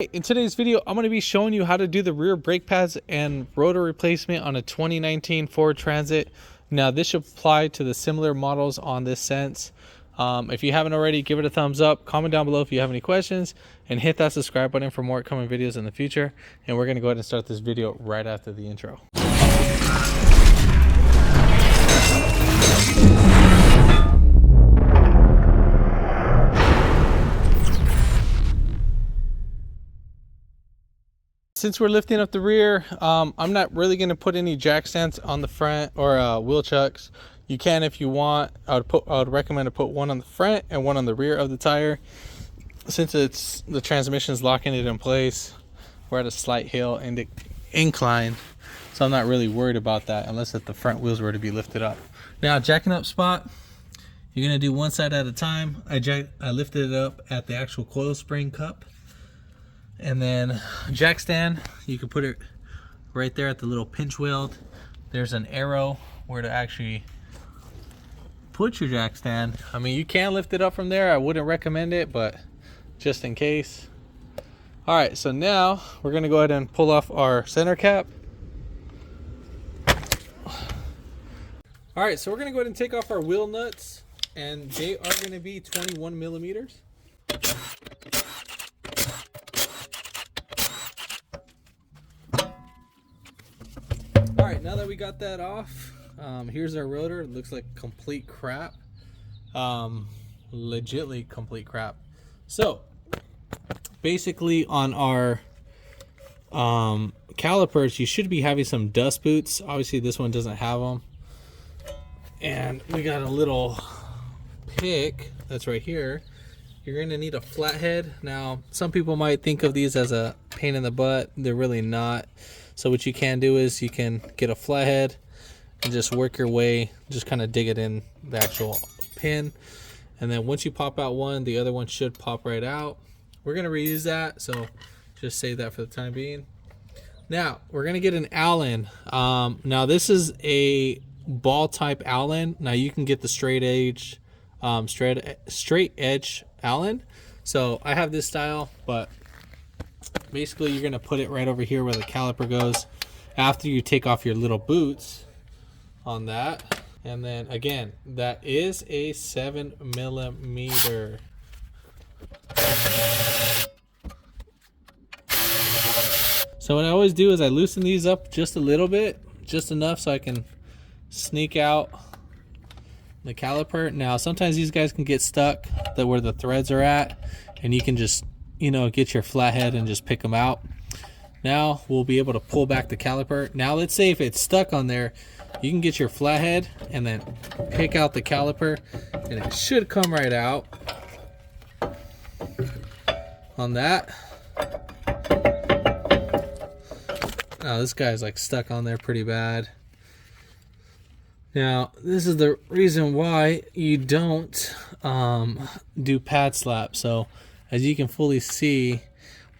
In today's video, I'm going to be showing you how to do the rear brake pads and rotor replacement on a 2019 Ford Transit. Now, this should apply to the similar models on this sense. If you haven't already, give it a thumbs up, comment down below if you have any questions, and hit that subscribe button for more upcoming videos in the future. And we're going to go ahead and start this video right after the intro. Since we're lifting up the rear, I'm not really going to put any jack stands on the front or wheel chucks. You can if you want. I would recommend to put one on the front and one on the rear of the tire. Since the transmission is locking it in place, we're at a slight hill and incline, so I'm not really worried about that unless if the front wheels were to be lifted up. Now, jacking up spot, you're going to do one side at a time. I lifted it up at the actual coil spring cup. And then jack stand, you can put it right there at the little pinch weld. There's an arrow where to actually put your jack stand. I mean, you can lift it up from there. I wouldn't recommend it, but just in case. All right, so now we're gonna go ahead and pull off our center cap. All right, so we're gonna go ahead and take off our wheel nuts, and they are gonna be 21 millimeters. Alright, now that we got that off, here's our rotor. It looks like complete crap. Legitly complete crap. So, basically on our calipers, you should be having some dust boots. Obviously, this one doesn't have them. And we got a little pick that's right here. You're going to need a flathead. Now, some people might think of these as a pain in the butt. They're really not. So what you can do is you can get a flathead and just work your way, just kind of dig it in the actual pin. And then once you pop out one, the other one should pop right out. We're going to reuse that, so just save that for the time being. Now, we're going to get an Allen. Now, this is a ball type Allen. Now, you can get the straight edge Allen. So I have this style, but basically you're going to put it right over here where the caliper goes after you take off your little boots on that. And then again, that is a 7 millimeter. So what I always do is I loosen these up just a little bit, just enough so I can sneak out the caliper. Now, sometimes these guys can get stuck where the threads are at, and you can just, get your flathead and just pick them out. Now we'll be able to pull back the caliper. Now let's say if it's stuck on there, you can get your flathead and then pick out the caliper, and it should come right out on that. Now this guy's like stuck on there pretty bad. Now, this is the reason why you don't do pad slap. So, as you can fully see,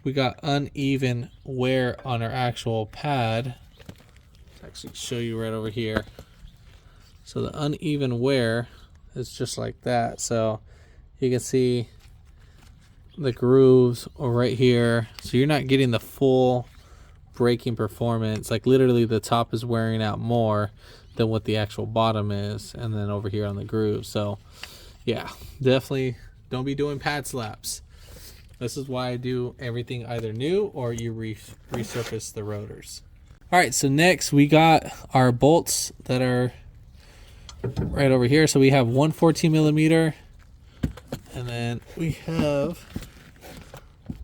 we got uneven wear on our actual pad. I'll actually show you right over here. So, the uneven wear is just like that. So, you can see the grooves are right here. So, you're not getting the full braking performance. Like, literally, the top is wearing out more than what the actual bottom is, and then over here on the groove. So yeah, definitely don't be doing pad slaps. This is why I do everything either new or you resurface the rotors. All right, so next we got our bolts that are right over here. So we have one 14 millimeter, and then we have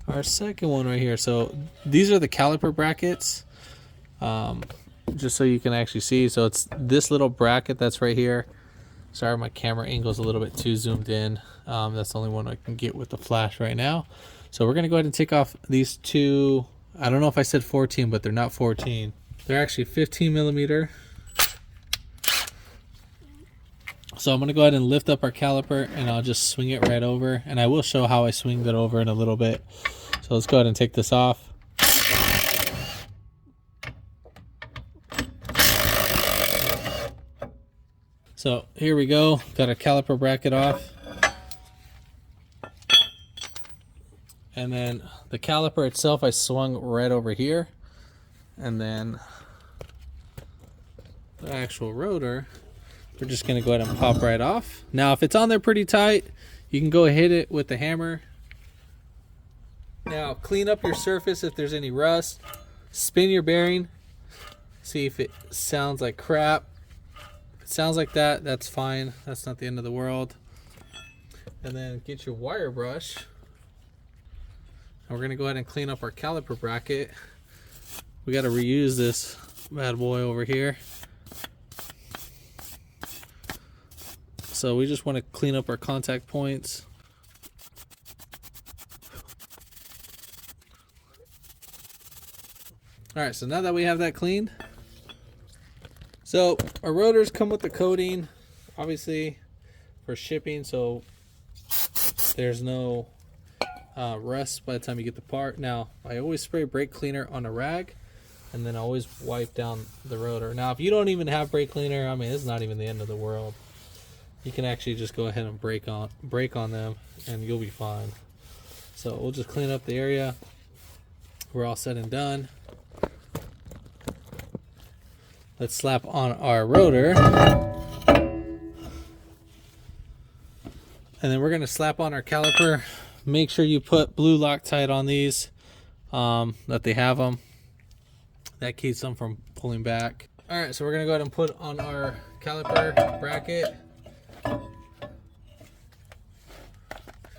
our second one right here. So these are the caliper brackets. Just so you can actually see. So it's this little bracket that's right here. Sorry, my camera angle is a little bit too zoomed in. That's the only one I can get with the flash right now. So we're going to go ahead and take off these two. I don't know if I said 14, but they're not 14. They're actually 15 millimeter. So I'm going to go ahead and lift up our caliper, and I'll just swing it right over. And I will show how I swing it over in a little bit. So let's go ahead and take this off. So here we go, got our caliper bracket off. And then the caliper itself, I swung right over here. And then the actual rotor, we're just going to go ahead and pop right off. Now, if it's on there pretty tight, you can go hit it with the hammer. Now, clean up your surface if there's any rust. Spin your bearing. See if it sounds like crap. If it sounds like that, that's fine. That's not the end of the world. And then get your wire brush. And we're going to go ahead and clean up our caliper bracket. We got to reuse this bad boy over here. So we just want to clean up our contact points. All right, so now that we have that cleaned, so our rotors come with the coating, obviously, for shipping, so there's no rust by the time you get the part. Now, I always spray brake cleaner on a rag, and then I always wipe down the rotor. Now, if you don't even have brake cleaner, I mean, it's not even the end of the world. You can actually just go ahead and brake on them, and you'll be fine. So we'll just clean up the area. We're all said and done. Let's slap on our rotor. And then we're going to slap on our caliper. Make sure you put blue Loctite on these, that they have them. That keeps them from pulling back. All right, so we're going to go ahead and put on our caliper bracket.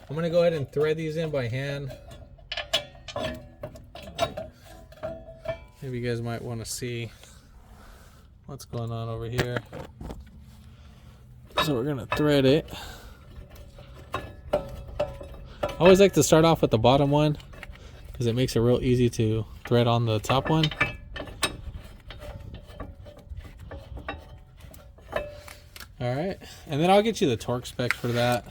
I'm going to go ahead and thread these in by hand. Maybe you guys might want to see what's going on over here. So we're going to thread it. I always like to start off with the bottom one because it makes it real easy to thread on the top one. All right, and then I'll get you the torque specs for that.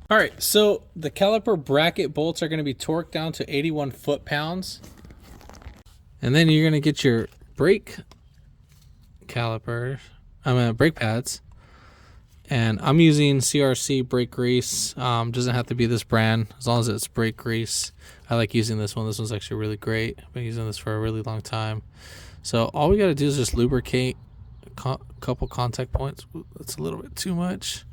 All right, so the caliper bracket bolts are going to be torqued down to 81 foot-pounds. And then you're going to get your brake brake pads. And I'm using CRC brake grease. Doesn't have to be this brand, as long as it's brake grease. I like using this one. This one's actually really great. I've been using this for a really long time. So all we got to do is just lubricate a couple contact points. That's a little bit too much.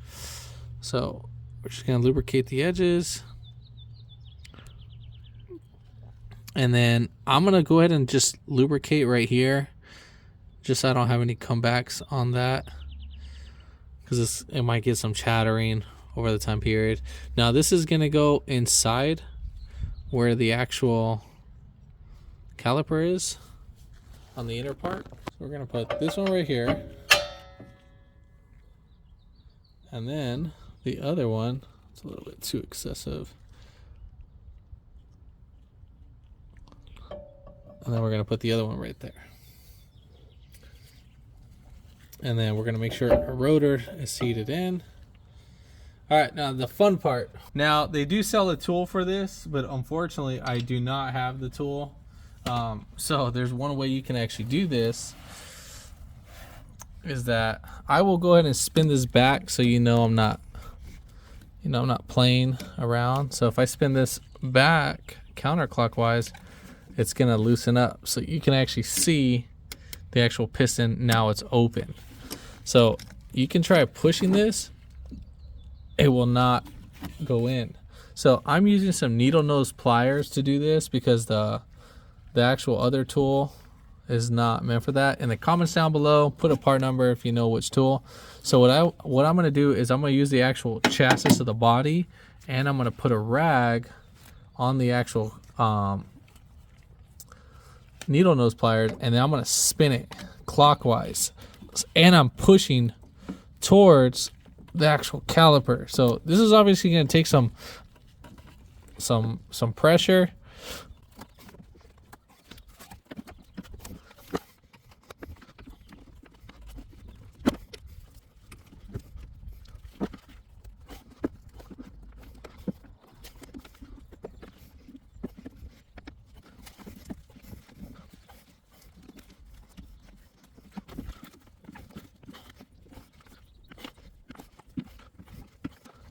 So we're just going to lubricate the edges. And then I'm going to go ahead and just lubricate right here, just so I don't have any comebacks on that, because it might get some chattering over the time period. Now this is going to go inside where the actual caliper is on the inner part. So we're going to put this one right here. And then the other one, it's a little bit too excessive. And then we're going to put the other one right there. And then we're going to make sure our rotor is seated in. All right, now the fun part. Now, they do sell a tool for this, but unfortunately, I do not have the tool. So there's one way you can actually do this, is that I will go ahead and spin this back so I'm not playing around. So if I spin this back counterclockwise, it's going to loosen up. So you can actually see the actual piston. Now it's open. So you can try pushing this. It will not go in. So I'm using some needle nose pliers to do this, because the actual other tool is not meant for that. In the comments down below, put a part number if you know which tool. So what I'm going to do is I'm going to use the actual chassis of the body, and I'm going to put a rag on the actual needle nose pliers, and then I'm going to spin it clockwise, and I'm pushing towards the actual caliper. So this is obviously going to take some pressure.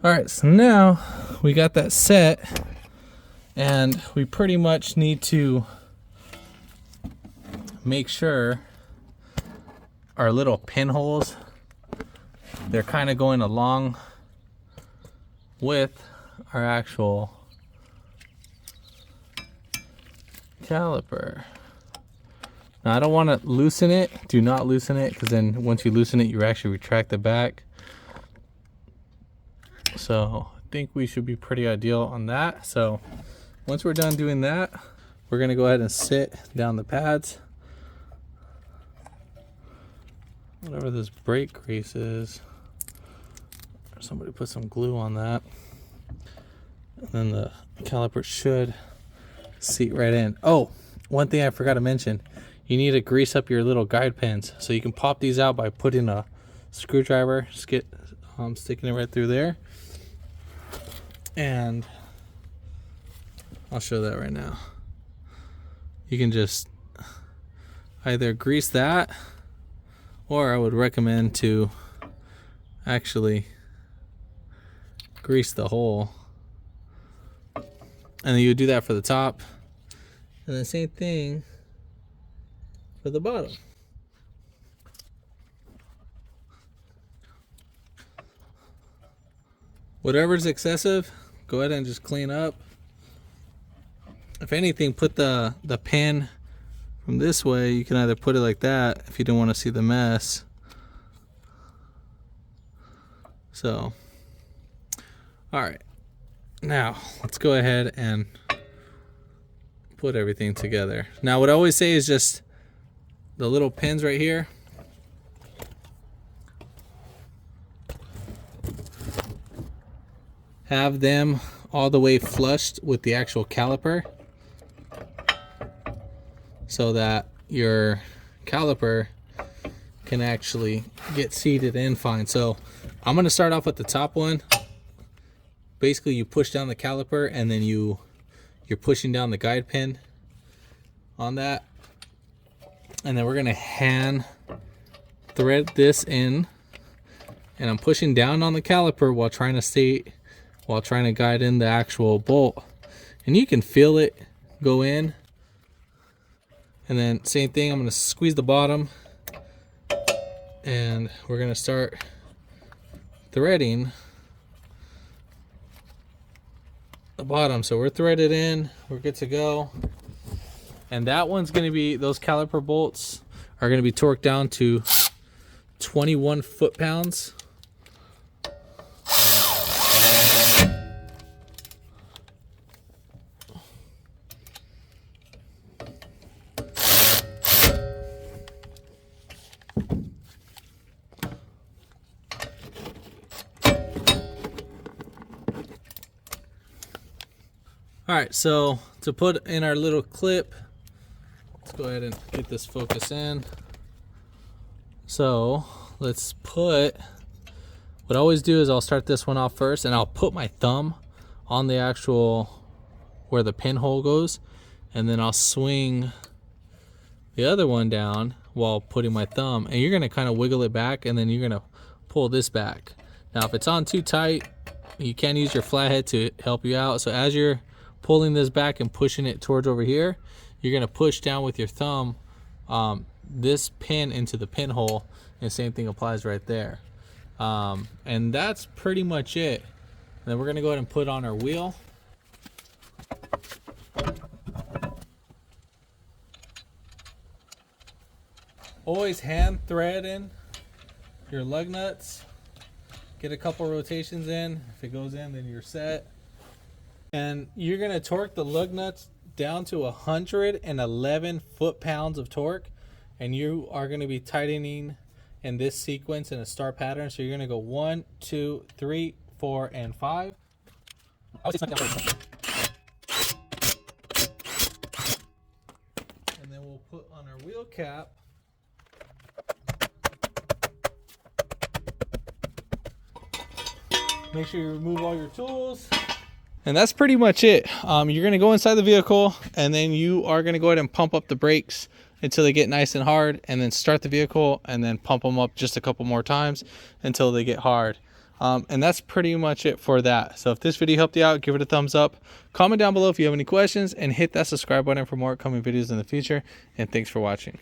All right, so now we got that set, and we pretty much need to make sure our little pinholes, they're kind of going along with our actual caliper. Now I don't want to loosen it. Do not loosen it, because then once you loosen it, you actually retract the back. So I think we should be pretty ideal on that. So once we're done doing that, we're going to go ahead and sit down the pads. Whatever this brake grease is, somebody put some glue on that. And then the caliper should seat right in. Oh, one thing I forgot to mention, you need to grease up your little guide pins. So you can pop these out by putting a screwdriver, sticking it right through there. And I'll show that right now. You can just either grease that, or I would recommend to actually grease the hole. And then you would do that for the top, and the same thing for the bottom. Whatever's excessive, go ahead and just clean up. If anything, put the pin from this way. You can either put it like that if you don't want to see the mess. So, all right, now let's go ahead and put everything together. Now what I always say is just the little pins right here, have them all the way flushed with the actual caliper, so that your caliper can actually get seated in fine. So I'm going to start off with the top one. Basically you push down the caliper, and then you're pushing down the guide pin on that, and then we're going to hand thread this in, and I'm pushing down on the caliper while trying to guide in the actual bolt, and you can feel it go in. And then same thing, I'm going to squeeze the bottom, and we're going to start threading the bottom. So we're threaded in, we're good to go. And that one's going to be, those caliper bolts are going to be torqued down to 21 foot-pounds. All right, so to put in our little clip, let's go ahead and get this focus in. So let's put, what I always do is I'll start this one off first, and I'll put my thumb on the actual, where the pinhole goes, and then I'll swing the other one down while putting my thumb, and you're gonna kind of wiggle it back, and then you're gonna pull this back. Now if it's on too tight, you can use your flathead to help you out. So as you're pulling this back and pushing it towards over here, you're going to push down with your thumb this pin into the pinhole, and same thing applies right there. And that's pretty much it. And then we're going to go ahead and put on our wheel. Always hand thread in your lug nuts. Get a couple rotations in. If it goes in, then you're set. And you're going to torque the lug nuts down to 111 foot-pounds of torque, and you are going to be tightening in this sequence in a star pattern. So you're going to go 1, 2, 3, 4, and 5. And then we'll put on our wheel cap. Make sure you remove all your tools. And that's pretty much it. You're going to go inside the vehicle, and then you are going to go ahead and pump up the brakes until they get nice and hard, and then start the vehicle, and then pump them up just a couple more times until they get hard. And that's pretty much it for that. So if this video helped you out, give it a thumbs up. Comment down below if you have any questions, and hit that subscribe button for more upcoming videos in the future. And thanks for watching.